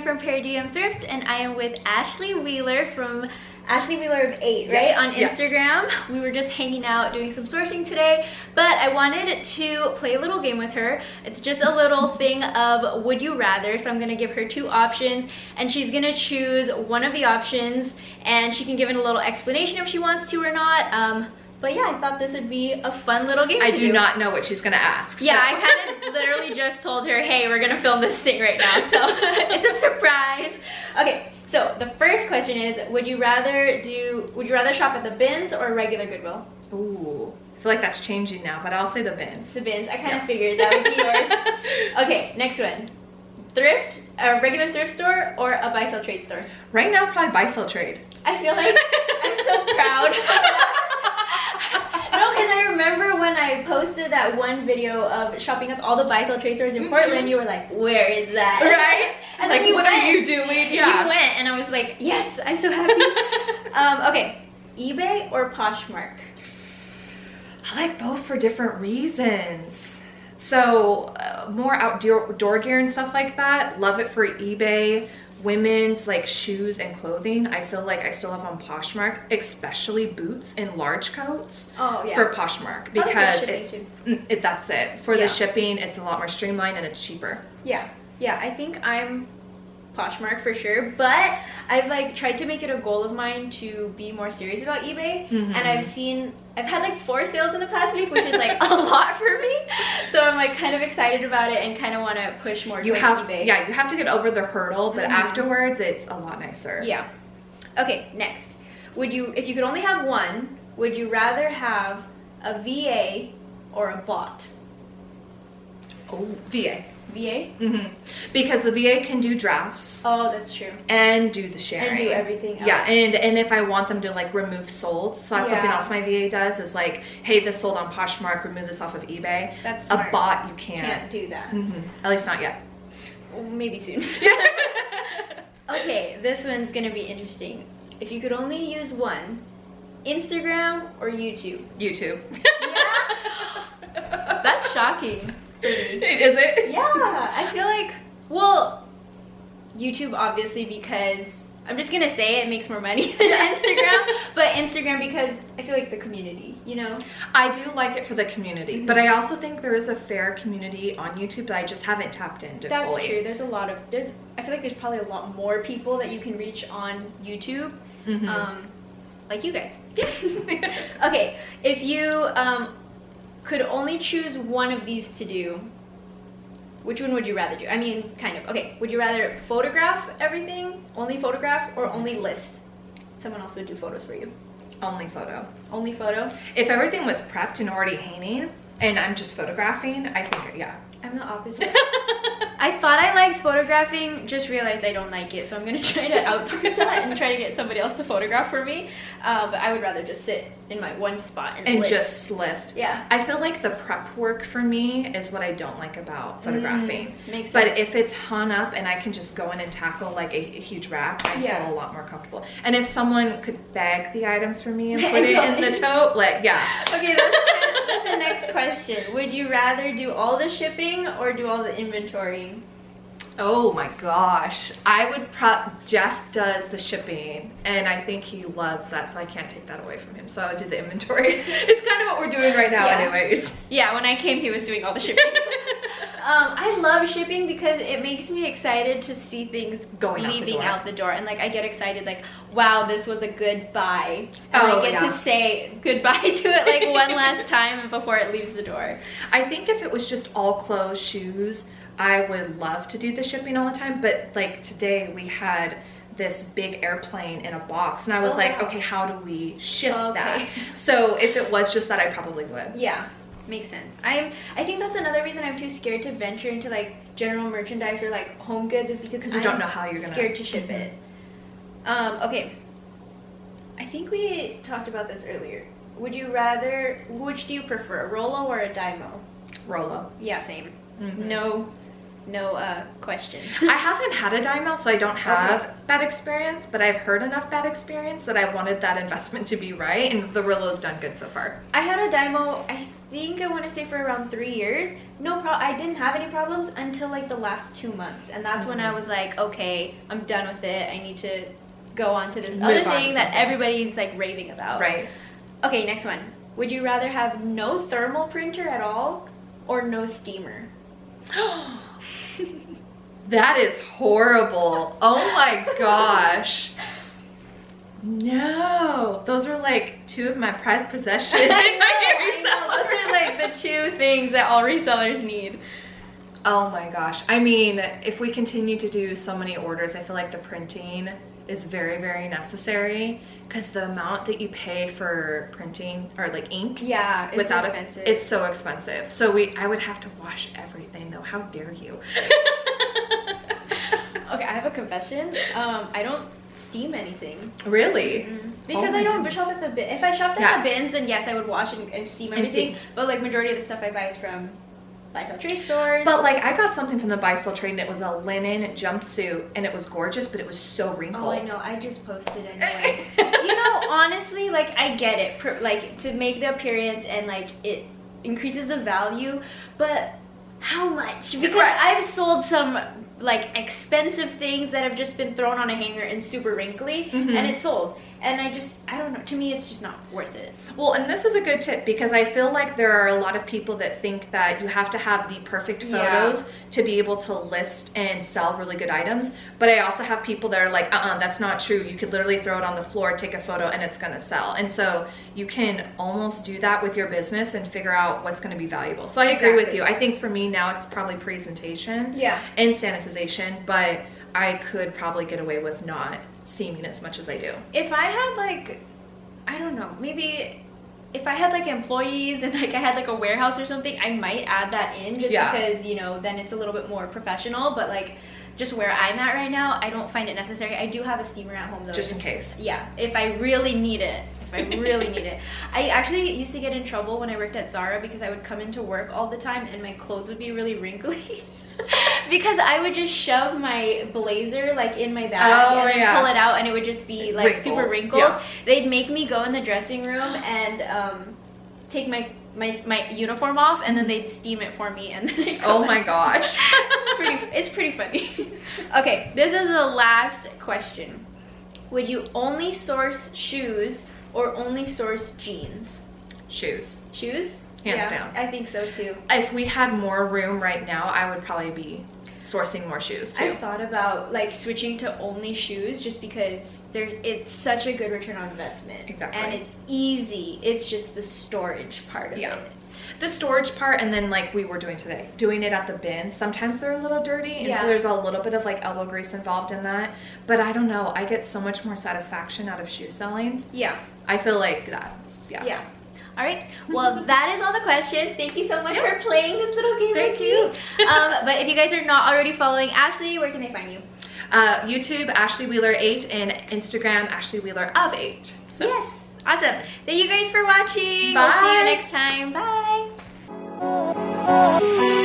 Christina from Paradigm Thrift, and I am with Ashley Wheeler from Ashley Wheeler of 8, right? Yes, on Instagram. Yes. We were just hanging out doing some sourcing today, but I wanted to play a little game with her. It's just a little thing of would you rather. So I'm gonna give her 2 options and she's gonna choose one of the options and she can give it a little explanation if she wants to or not. But yeah, I thought this would be a fun little game I do not know what she's gonna ask. Yeah, I kind of literally just told her, hey, we're gonna film this thing right now, so it's a surprise. Okay, so the first question is, would you rather shop at the bins or regular Goodwill? Ooh, I feel like that's changing now, but I'll say the bins. The bins, I kind of figured that would be yours. Okay, next one. Thrift, a regular thrift store or a buy sell trade store? Right now, probably buy sell trade. I feel like I'm so proud of that. No, because I remember when I posted that one video of shopping at all the buy sell trade stores in Portland, you were like, where is that? Right? And like, then what are you doing? Yeah. You went, and I was like, yes, I'm so happy. Okay, eBay or Poshmark? I like both for different reasons. So more outdoor gear and stuff like that, love it for eBay. Women's like shoes and clothing, I feel like I still have on Poshmark, especially boots and large coats. Oh yeah. For Poshmark, because that's it. For the shipping, it's a lot more streamlined and it's cheaper. Yeah. Yeah, I think I'm Poshmark for sure, but I've like tried to make it a goal of mine to be more serious about eBay, and I've had like 4 sales in the past week, which is like a lot for me, so I'm like kind of excited about it and kind of want to push more towards eBay. Yeah, you have to get over the hurdle, but afterwards it's a lot nicer. Yeah. Okay, next. If you could only have one, would you rather have a VA or a bot? Oh, VA. VA? Because the VA can do drafts. Oh, that's true. And do the sharing. And do everything else. Yeah, and if I want them to like remove solds, so that's something else my VA does, is like, hey, this sold on Poshmark, remove this off of eBay. That's smart. A bot, you can't do that. At least not yet. Well, maybe soon. Okay, this one's gonna be interesting. If you could only use one, Instagram or YouTube? YouTube. Yeah? That's shocking. Is it? Yeah, I feel like, well, YouTube obviously because, I'm just gonna say it makes more money than Instagram, but Instagram because I feel like the community, you know? I do like it for the community, but I also think there is a fair community on YouTube that I just haven't tapped into That's fully. true, I feel like there's probably a lot more people that you can reach on YouTube, like you guys. Okay, if you, could only choose one of these to do, which one would you rather do? I mean, kind of. Okay, would you rather photograph everything, only photograph, or only list? Someone else would do photos for you. Only photo. Only photo? If everything was prepped and already hanging, and I'm just photographing, I think, yeah. I'm the opposite. I thought I liked photographing, just realized I don't like it, so I'm gonna try to outsource that and try to get somebody else to photograph for me. But I would rather just sit in my one spot and list. Just list. Yeah. I feel like the prep work for me is what I don't like about photographing. Makes sense. But if it's hung up and I can just go in and tackle like a huge rack, I feel a lot more comfortable. And if someone could bag the items for me and put it in the tote, like, yeah. Okay, that's the next question. Would you rather do all the shipping or do all the inventory? Oh my gosh. I would Jeff does the shipping and I think he loves that, so I can't take that away from him. So I would do the inventory. It's kind of what we're doing right now anyways. Yeah, when I came he was doing all the shipping. I love shipping because it makes me excited to see things leaving out the door. And like I get excited like, wow, this was a good buy. And I get to say goodbye to it like one last time before it leaves the door. I think if it was just all clothes, shoes, I would love to do the shipping all the time, but like today we had this big airplane in a box and I was like, okay, how do we ship that? So if it was just that, I probably would. Yeah, makes sense. I think that's another reason I'm too scared to venture into like general merchandise or like home goods, is because you don't know how you're scared to ship it. Okay, I think we talked about this earlier. Which do you prefer, a Rolo or a Dymo? Rolo. Yeah, same. No question. I haven't had a Dymo, so I don't have bad experience, but I've heard enough bad experience that I wanted that investment to be right, and the Rolo's done good so far. I had a Dymo, think I want to say for around 3 years. I didn't have any problems until like the last 2 months, and that's when I was like, okay, I'm done with it. I need to go on to this other thing that everybody's like raving about. Right. Okay, next one. Would you rather have no thermal printer at all or no steamer? That is horrible. Oh my gosh. No, those are like two of my prized possessions. I know. Those are like the two things that all resellers need. Oh my gosh. I mean, if we continue to do so many orders, I feel like the printing is very, very necessary, because the amount that you pay for printing or like ink, yeah, it's expensive. It's so expensive. So I would have to wash everything though. How dare you? Okay, I have a confession. I don't steam anything. Really? Mm-hmm. Because I don't shop at the bin. If I shopped at the bins, then yes, I would wash and steam everything. But like majority of the stuff I buy is from buy-sell trade stores. But like I got something from the buy-sell trade, and it was a linen jumpsuit, and it was gorgeous, but it was so wrinkled. Oh, I know. I just posted anyway. You know, honestly, like I get it. Like to make the appearance and like it increases the value, but how much? Because I've sold some like expensive things that have just been thrown on a hanger and super wrinkly, and it's sold. And I don't know, to me it's just not worth it. Well, and this is a good tip, because I feel like there are a lot of people that think that you have to have the perfect photos to be able to list and sell really good items. But I also have people that are like, that's not true. You could literally throw it on the floor, take a photo, and it's gonna sell. And so you can almost do that with your business and figure out what's gonna be valuable. So I agree with you. I think for me now it's probably presentation and sanitization, but I could probably get away with not steaming as much as I do. If I had like, I don't know, maybe if I had like employees and like I had like a warehouse or something, I might add that in just because, you know, then it's a little bit more professional. But like just where I'm at right now, I don't find it necessary. I do have a steamer at home though. Just in case. Yeah, if I really need it. If I really need it. I actually used to get in trouble when I worked at Zara because I would come into work all the time and my clothes would be really wrinkly. Because I would just shove my blazer like in my bag and then pull it out, and it would just be like wrinkled. Super wrinkled. Yeah. They'd make me go in the dressing room and take my uniform off, and then they'd steam it for me, and then oh my gosh. It's pretty funny. Okay, this is the last question. Would you only source shoes or only source jeans? Shoes. Shoes? Hands down. I think so too. If we had more room right now, I would probably be sourcing more shoes too. I've thought about like switching to only shoes just because it's such a good return on investment. Exactly. And it's easy. It's just the storage part of it. The storage part, and then like we were doing today, doing it at the bin. Sometimes they're a little dirty, and so there's a little bit of like elbow grease involved in that. But I don't know. I get so much more satisfaction out of shoe selling. Yeah. I feel like that. Yeah. All right. Well, that is all the questions. Thank you so much for playing this little game with you. But if you guys are not already following Ashley, where can they find you? YouTube, Ashley Wheeler 8, and Instagram, Ashley Wheeler of 8. So. Yes. Awesome. Thank you guys for watching. Bye. We'll see you next time. Bye.